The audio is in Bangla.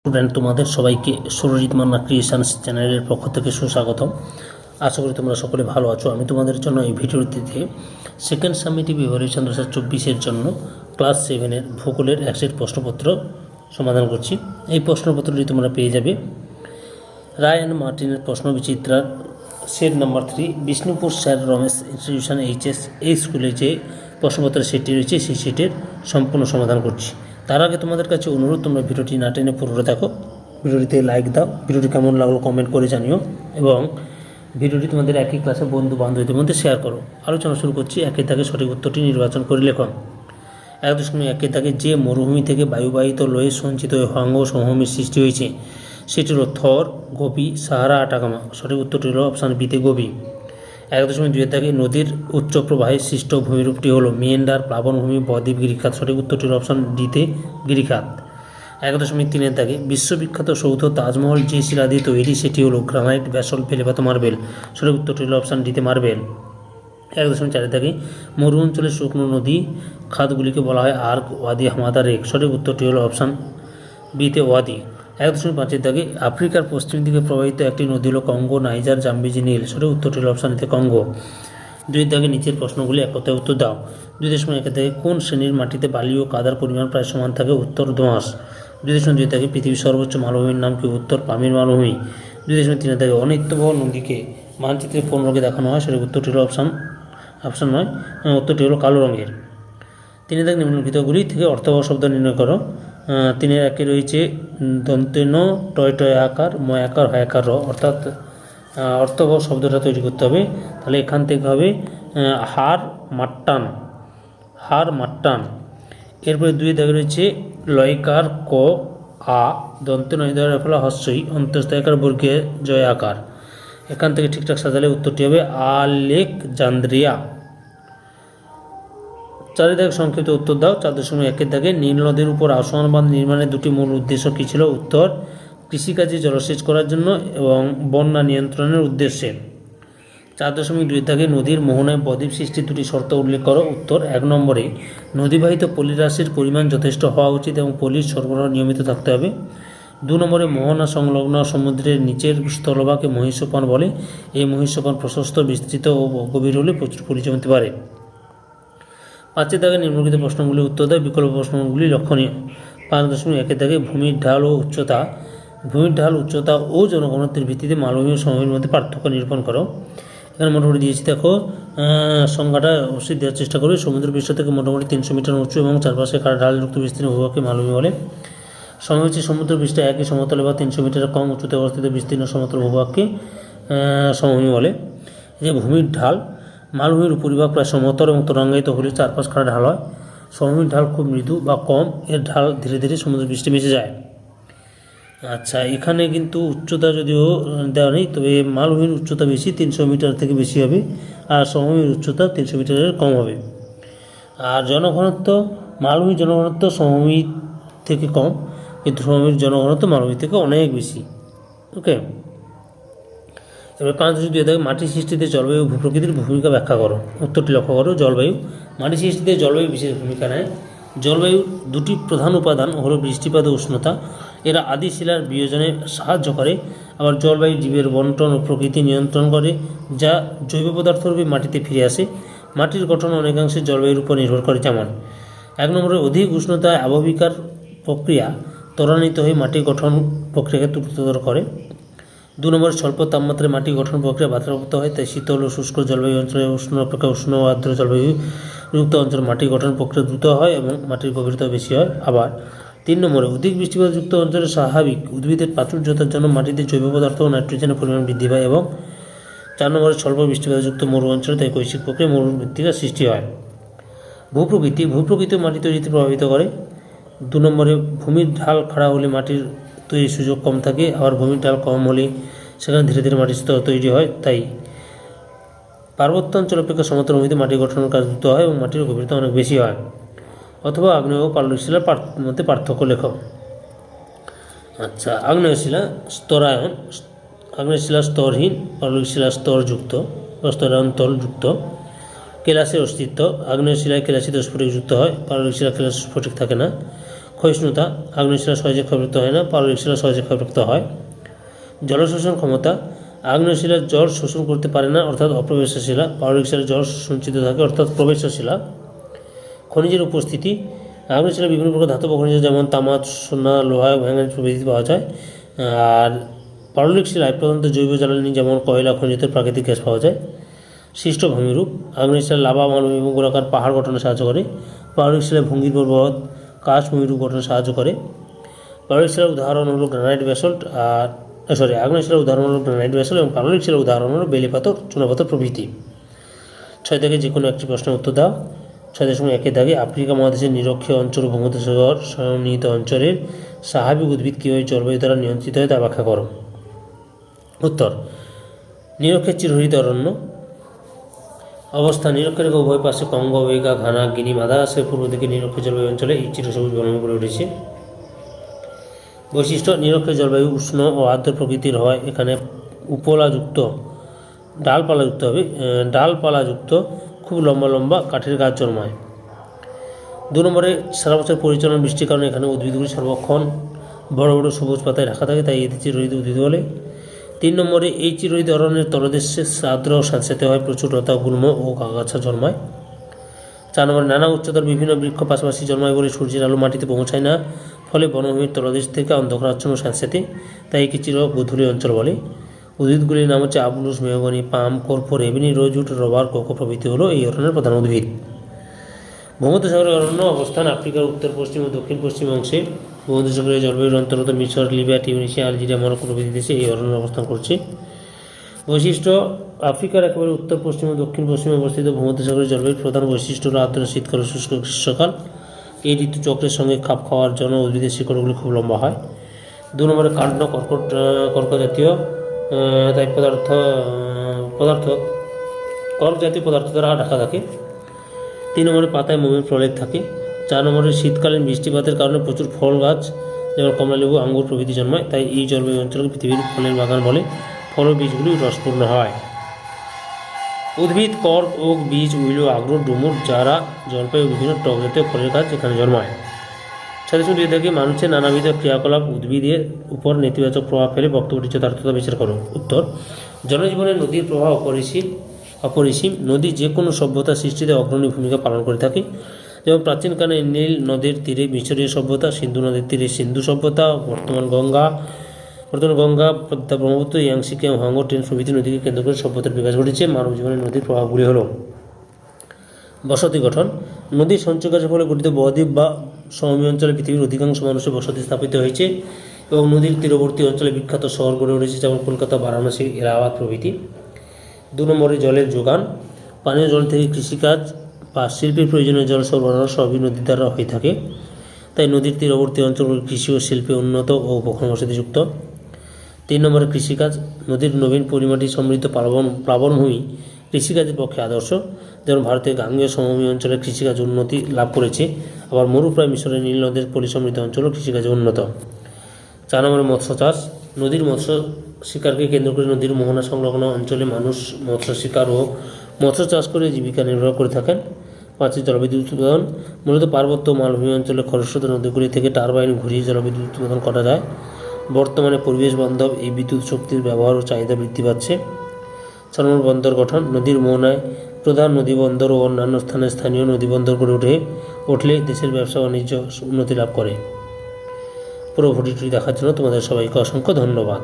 স্টুডেন্ট, তোমাদের সবাইকে সুরজিৎ মান্না ক্রিয়েশনস চ্যানেলের পক্ষ থেকে সুস্বাগতম। আশা করি তোমরা সকলে ভালো আছো। আমি তোমাদের জন্য এই ভিডিওটিতে সেকেন্ড সামেটিভ ইভ্যালুয়েশন 2024-এর জন্য ক্লাস 7-এর ভূগোলের এক সেট প্রশ্নপত্র সমাধান করছি। এই প্রশ্নপত্রটি তোমরা পেয়ে যাবে রায় অ্যান্ড মার্টিনের প্রশ্নবিচিত্রার set number 3 Bishnupur sir Ramesh institution HS, এই স্কুলে যে প্রশ্নপত্রের সেটটি রয়েছে সেই সেটের সম্পূর্ণ সমাধান করছি। তার আগে তোমাদের কাছে অনুরোধ, তোমরা ভিডিওটি না টেনে পুরোটা দেখো, ভিডিওটিতে লাইক দাও, ভিডিওটি কেমন লাগলো কমেন্ট করে জানিও এবং ভিডিওটি তোমাদের একই ক্লাসের বন্ধু বান্ধবীদের মধ্যে শেয়ার করো। আলোচনা শুরু করছি। একের দাগে সঠিক উত্তরটি নির্বাচন করে লেখো। 1.1 দাগে যে মরুভূমি থেকে বায়ুবাহিত লোহে সঞ্চিত হাঙ্গ সমভূমির সৃষ্টি হয়েছে সেটি হলো থর, গোবি, সাহারা, আটাকামা। সঠিক উত্তরটি হলো অপশান বিতে গোবি। 1.2 দাগে নদীর উচ্চ প্রবাহে সৃষ্ট ভূমিরূপটি হলো মিয়েন্ডার, প্লাবনভূমি, বদ্বীপ, গিরিখাত। সঠিক উত্তরটি হলো অপশান ডিতে গিরিখাত। 1.3 দাগে বিশ্ববিখ্যাত সৌধ তাজমহল যে শিলা দিয়ে তৈরি সেটি হলো গ্রানাইট, ব্যাসল্ট, বেলেপাত, মার্বেল। সঠিক উত্তরটি হলো অপশান ডিতে মার্বেল। 1.4 দাগে মরু অঞ্চলের শুকনো নদী খাতগুলিকে বলা হয় আর্ক, ওয়াদি, হামাদা, রেক। সঠিক উত্তরটি হলো অপশান বিতে ওয়াদি। 1.5 দাগে আফ্রিকার পশ্চিম দিকে প্রবাহিত একটি নদী হলো কঙ্গো, নাইজার, জাম্বিজি, নীল। সঠিক উত্তরটি হলো অপশান এতে কঙ্গো। 2 দাগে নিচের প্রশ্নগুলি এক কথায় উত্তর দাও। 2.1 দাগে কোন শ্রেণীর মাটিতে বালি ও কাদার পরিমাণ প্রায় সমান থাকে? উত্তর দোআঁশ। 2.2 দাগে পৃথিবীর সর্বোচ্চ মালভূমির নাম কি? উত্তর পামির মালভূমি। 2.3 দাগে অনিত্যবহ নদীকে মানচিত্রে কোন রঙে দেখানো হয়? সঠিক উত্তরটি হলো অপশান নয়, উত্তরটি হলো কালো রঙের। 3 দাগে নিম্নলিখিতগুলি থেকে অর্থবহ শব্দ নির্ণয় করো। 3-1 রয়েছে দন্তেন টয় টয় আকার, ময় আকার, হয় আকার, র, অর্থাৎ অর্থবহ শব্দটা তৈরি করতে হবে। তাহলে এখান থেকে হবে হার মাট্টান, হার মাট্টান। এরপরে 2 দাগে রয়েছে লয়কার ক আ, দন্তে নয় দেওয়ার ফলে হস্যই, অন্তস্থকার বর্গে জয় আকার। এখান থেকে ঠিকঠাক সাজালে উত্তরটি হবে আলেকজান্দ্রিয়া। 4 দাগে সংক্ষিপ্ত উত্তর দাও। 4.1 দাগে নীল নদের উপর আওয়ান বাঁধ নির্মাণের দুটি মূল উদ্দেশ্য কী ছিল? উত্তর কৃষিকাজে জলসেচ করার জন্য এবং বন্যা নিয়ন্ত্রণের উদ্দেশ্যে। 4.2 দাগে নদীর মোহনায় বদ্বীপ সৃষ্টির দুটি শর্ত উল্লেখ করো। উত্তর 1 নম্বরে নদীবাহিত পলিরাশির পরিমাণ যথেষ্ট হওয়া উচিত এবং পলির সরবরাহ নিয়মিত থাকতে হবে। 2 নম্বরে মোহনা সংলগ্ন সমুদ্রের নিচের স্থলভাগকে মহিষোপান বলে। এই মহিষোপান প্রশস্ত, বিস্তৃত ও গভীর হলে প্রচুর পলি জমতে পারে। 5 দাগে নিম্নলিখিত প্রশ্নগুলি উত্তর দেয়। বিকল্প প্রশ্নগুলি লক্ষণীয়। 5.1 দাগে ভূমির ঢাল ও উচ্চতা, ভূমির ঢাল, উচ্চতা ও জনঘনত্বের ভিত্তিতে মালভূমি ও সমভূমির মধ্যে পার্থক্য নিরূপণ করো। এখানে মোটামুটি দিয়েছি, দেখো সংখ্যাটা অবশ্যই দেওয়ার চেষ্টা করবে। সমুদ্র পৃষ্ঠ থেকে মোটামুটি 300 মিটার উঁচু এবং চারপাশে ঢালযুক্ত বিস্তীর্ণ ভূভাগকে মালভূমি বলে। সময় হচ্ছে সমুদ্র পৃষ্ঠে একই সমতলে বা 300 মিটারের কম উঁচুতে অবস্থিত বিস্তীর্ণ সমতল ভূভাগকে সমভূমি বলে। এই যে ভূমির ঢাল, মালভূমির উপরিভাগ প্রায় সমতল এবং তরঙ্গায়িত হলে চারপাশ খাড়া ঢাল হয়। সমভূমির ঢাল খুব মৃদু বা কম, এর ঢাল ধীরে ধীরে সমুদ্র পৃষ্ঠে মিশে যায়। আচ্ছা, এখানে কিন্তু উচ্চতা যদিও দেওয়া নেই, তবে মালভূমির উচ্চতা বেশি, 300 মিটার থেকে বেশি হবে, আর সমভূমির উচ্চতা 300 মিটারের কম হবে। আর জনঘনত্ব, মালভূমির জনঘনত্ব সমভূমি থেকে কম, কিন্তু সমভূমির জনঘনত্ব মালভূমি থেকে অনেক বেশি। ওকে, এবার 5.2 দাগে মাটি সৃষ্টিতে জলবায়ু ভূপ্রকৃতির ভূমিকা ব্যাখ্যা করো। উত্তরটি লক্ষ্য করো। জলবায়ু, মাটি সৃষ্টিতে জলবায়ু বিশেষ ভূমিকা নেয়। জলবায়ুর দুটি প্রধান উপাদান হলো বৃষ্টিপাত ও উষ্ণতা। এরা আদি শিলার বিয়োজনে সাহায্য করে। আবার জলবায়ু জীবের বন্টন ও প্রকৃতি নিয়ন্ত্রণ করে, যা জৈব পদার্থরূপে মাটিতে ফিরে আসে। মাটির গঠন অনেকাংশে জলবায়ুর উপর নির্ভর করে। যেমন 1 নম্বরে অধিক উষ্ণতায় আবহবিকার প্রক্রিয়া ত্বরান্বিত হয়ে মাটির গঠন প্রক্রিয়াকে ত্রুটিতর করে। 2 নম্বরে স্বল্প তাপমাত্রায় মাটি গঠন প্রক্রিয়া বাধাপ্রাপ্ত হয়, তাই শীতল ও শুষ্ক জলবায়ু অঞ্চলে উষ্ণ অপেক্ষা উষ্ণ ও আর্দ্র জলবায়ু যুক্ত অঞ্চলে মাটির গঠন প্রক্রিয়া দ্রুত হয় এবং মাটির গভীরতা বেশি হয়। আবার 3 নম্বরে অধিক বৃষ্টিপাতযুক্ত অঞ্চলে স্বাভাবিক উদ্ভিদের প্রাচুর্যতার জন্য মাটিতে জৈব পদার্থ ও নাইট্রোজেনের পরিমাণ বৃদ্ধি পায়। এবং 4 নম্বরে স্বল্প বৃষ্টিপাতযুক্ত মরু অঞ্চলে তাই কৈশিক প্রক্রিয়া মরুমৃত্তিকার সৃষ্টি হয়। ভূপ্রকৃতি, ভূপ্রকৃতিও মাটি তৈরিতে প্রভাবিত করে। 2 নম্বরে ভূমির ঢাল খাড়া হলে মাটির তৈরির সুযোগ কম থাকে, আবার ভূমির ঢাল কম হলে সেখানে ধীরে ধীরে মাটির স্তর তৈরি হয়। তাই পার্বত্য অঞ্চল অপেক্ষা সমতল ভূমিতে মাটি গঠনের কাজ দ্রুত হয় এবং মাটির গভীরতা অনেক বেশি হয়। অথবা আগ্নেয় ও পাললিক শিলার মধ্যে পার্থক্য লেখো। আচ্ছা, আগ্নেয় শিলা স্তরায়ন, আগ্নেয় শিলা স্তরহীন, পাললিক শিলা স্তরযুক্ত বা স্তরায়ন তলযুক্ত। কেলাসের অস্তিত্ব, আগ্নেয় শিলায় কেলাসিত স্ফটিক যুক্ত হয়, পাললিক শিলা কেলাস স্ফটিক থাকে না। ক্ষয়িষ্ণুতা, আগ্নেয় শিলা সহজে ক্ষয়প্রাপ্ত হয় না, পাললিক শিলা সহজে ক্ষয়প্রাপ্ত হয়। জলশোষণ ক্ষমতা, আগ্নেয় শিলা জল শোষণ করতে পারে না অর্থাৎ অপ্রবেশ্য শিলা, পাললিক শিলা জল সঞ্চিত থাকে অর্থাৎ প্রবেশ্য শিলা। খনিজের উপস্থিতি, আগ্নেয় শিলা বিভিন্ন প্রকার ধাতব খনিজ যেমন তামা, সোনা, লোহা, ম্যাঙ্গানিজ প্রভৃতি পাওয়া যায়। আর পাললিক শিলায় প্রধানত জৈব জ্বালানি যেমন কয়লা, খনিজ তেল, প্রাকৃতিক গ্যাস পাওয়া যায়। সৃষ্ট ভূমিরূপ, আগ্নেয় শিলা লাভা, মালভূমি এবং গোলাকার পাহাড় গঠনে সাহায্য করে। পাললিক শিলা ভঙ্গির পর্বত, কাশ ভূমিরূপ গঠনে সাহায্য করে। পাললিক শিলার উদাহরণ হলো গ্রানাইট ব্যাসল্ট আগ্নেয় শিলার উদাহরণ হলো গ্রানাইট ব্যাসল্ট এবং পাললিক শিলার উদাহরণ হলো বেলে পাথর, চুনাপাথর প্রভৃতি। 6 থেকে যে কোনো একটি প্রশ্নের উত্তর দাও। 6.1 দাগে আফ্রিকা মহাদেশের নিরক্ষীয় অঞ্চল ও ভূমধ্যসাগর সন্নিহিত অঞ্চলের স্বাভাবিক উদ্ভিদ কীভাবে জলবায়ু দ্বারা নিয়ন্ত্রিত হয় তা ব্যাখ্যা করো। উত্তর, নিরক্ষের চিরহরিত অরণ্য। অবস্থান, নিরক্ষের উভয় পাশে কঙ্গো, ওয়েগা, ঘানা, গিনি, মাদাগাস্কারের পূর্ব দিকে নিরক্ষীয় জলবায়ু অঞ্চলে এই চিরসবুজ বনভূমি গড়ে উঠেছে। বৈশিষ্ট্য, নিরক্ষীয় জলবায়ু উষ্ণ ও আর্দ্র প্রকৃতির হয়। এখানে ডালপালাযুক্ত খুব লম্বা লম্বা কাঠের গাছ জন্মায়। 2 নম্বরে, সারা বছর পরিচালন বৃষ্টির কারণে এখানে উদ্ভিদগুলি সর্বক্ষণ বড় বড় সবুজ পাতায় ঢাকা থাকে, তাই এদের চিরহরিত উদ্ভিদ বলে। 3 নম্বরে, এই চিরহরিত অরণ্যের তলদেশে আর্দ্র ও স্যাঁতসেঁতে হয়, প্রচুর লতা, গুল্ম ও আগাছা জন্মায়। 4 নম্বরে, নানা উচ্চতার বিভিন্ন বৃক্ষ পাশাপাশি জন্মায় বলে সূর্যের আলো মাটিতে পৌঁছায় না, ফলে বনভূমির তলদেশ থেকে অন্ধকারাচ্ছন্ন স্যাঁতসেঁতে, তাই একে চিরগোধূলি অঞ্চল বলে। উদ্ভিদগুলির নাম হচ্ছে আবলুস, মেহগনি, পাম, কর্পূর, এবিনি, রোজউড, রবার, কোকো প্রভৃতি হলো এই অরণ্যের প্রধান উদ্ভিদ। ভূমধ্যসাগরীয় অরণ্য অবস্থান, আফ্রিকার উত্তর পশ্চিম ও দক্ষিণ পশ্চিম অংশে ভূমধ্যসাগরীয় জলবায়ুর অন্তর্গত মিশর, লিবিয়া, টিউনিসিয়া, আলজেরিয়া, মরক্কো প্রভৃতি দেশে এই অরণ্য অবস্থান করছে। বৈশিষ্ট্য, আফ্রিকার একেবারে উত্তর পশ্চিম ও দক্ষিণ পশ্চিমে অবস্থিত ভূমধ্যসাগরীয় জলবায়ুর প্রধান বৈশিষ্ট্য হল আর্দ্র শীতকাল ও শুষ্ক গ্রীষ্মকাল। এই ঋতুচক্রের সঙ্গে খাপ খাওয়ার জন্য উদ্ভিদের শিকড়গুলি খুব লম্বা হয়। 2 নম্বরে, কাণ্ড কর্ক জাতীয় পদার্থ দ্বারা ঢাকা থাকে। 3 নম্বরে, পাতায় মোমের প্রলেপ থাকে। 4 নম্বরে, শীতকালীন বৃষ্টিপাতের কারণে প্রচুর ফল গাছ যেমন কমলালেবু, আঙ্গুর প্রভৃতি জন্মায়, তাই এই জলবায়ু অঞ্চলকে পৃথিবীর ফলের বাগান বলে। ফল ও বীজগুলি রসপূর্ণ হয়। উদ্ভিদ, কর্ক, ওক, বীজ, উইলো, আগ্রো, ডুমুর, যারা, জলপাই ও বিভিন্ন টক জাতীয় ফলের গাছ এখানে জন্মায়। 6.2 থেকে মানুষের নানাবিধ ক্রিয়াকলাপ উদ্ভিদের উপর নেতিবাচক প্রভাব ফেলে, বক্তব্যটির যথার্থতা বিচার করো। উত্তর, জনজীবনে নদীর প্রভাব অপরিসীম। নদী যে কোনো সভ্যতা সৃষ্টিতে অগ্রণী ভূমিকা পালন করে থাকে। যেমন প্রাচীনকালে নীল নদীর তীরে মিশরীয় সভ্যতা, সিন্ধু নদীর তীরে সিন্ধু সভ্যতা, বর্তমান গঙ্গা, পদ্মা, ব্রহ্মপুত্র, ইয়াংসি, হাঙ্গর, টেন প্রভৃতি নদীকে কেন্দ্র করে সভ্যতার বিকাশ ঘটেছে। মানব জীবনে নদীর প্রভাবগুলি হল: বসতি গঠন, নদীর সঞ্চয় কাজের ফলে গঠিত বদ্বীপ বা সমভূমি অঞ্চলে পৃথিবীর অধিকাংশ মানুষের বসতি স্থাপিত হয়েছে এবং নদীর তীরবর্তী অঞ্চলে বিখ্যাত শহর গড়ে উঠেছে যেমন কলকাতা, বারাণসী, এলাহাবাদ প্রভৃতি। 2 নম্বরে, জলের যোগান, পানীয় জল থেকে কৃষিকাজ বা শিল্পের প্রয়োজনীয় জল সরবরাহ সবই নদীর দ্বারা হয়ে থাকে, তাই নদীর তীরবর্তী অঞ্চলগুলি কৃষি ও শিল্পে উন্নত ও বসতিযুক্ত। 3 নম্বরে, কৃষিকাজ, নদীর নবীন পরিমাটি সমৃদ্ধ প্লাবনভূমি কৃষিকাজের পক্ষে আদর্শ, যেমন ভারতের গাঙ্গেয় সমভূমি অঞ্চলে কৃষিকাজ উন্নতি লাভ করেছে, আবার মরুপ্রায় মিশরের নীল নদের পলিসমৃদ্ধ অঞ্চলও কৃষিকাজে উন্নত। 4 নম্বরে, মৎস্য চাষ, নদীর মৎস্য শিকারকে কেন্দ্র করে নদীর মোহনা সংলগ্ন অঞ্চলে মানুষ মৎস্য শিকার ও মৎস্য চাষ করে জীবিকা নির্বাহ করে থাকেন। 5, জলবিদ্যুৎ উৎপাদন, মূলত পার্বত্য মালভূমি অঞ্চলে খরস্রোত নদীগুলি থেকে টারবাইন ঘুরিয়ে জলবিদ্যুৎ উৎপাদন করা যায়। বর্তমানে পরিবেশ বান্ধব এই বিদ্যুৎ শক্তির ব্যবহার ও চাহিদা বৃদ্ধি পাচ্ছে। 6 নম্বর, বন্দর গঠন, নদীর মোহনায় প্রধান নদী বন্দর ও অন্যান্য স্থানে স্থানীয় নদী বন্দর গড়ে উঠলে দেশের ব্যবসা বাণিজ্য উন্নতি লাভ করে। পুরো ভিডিওটি দেখার জন্য তোমাদের সবাইকে অসংখ্য ধন্যবাদ।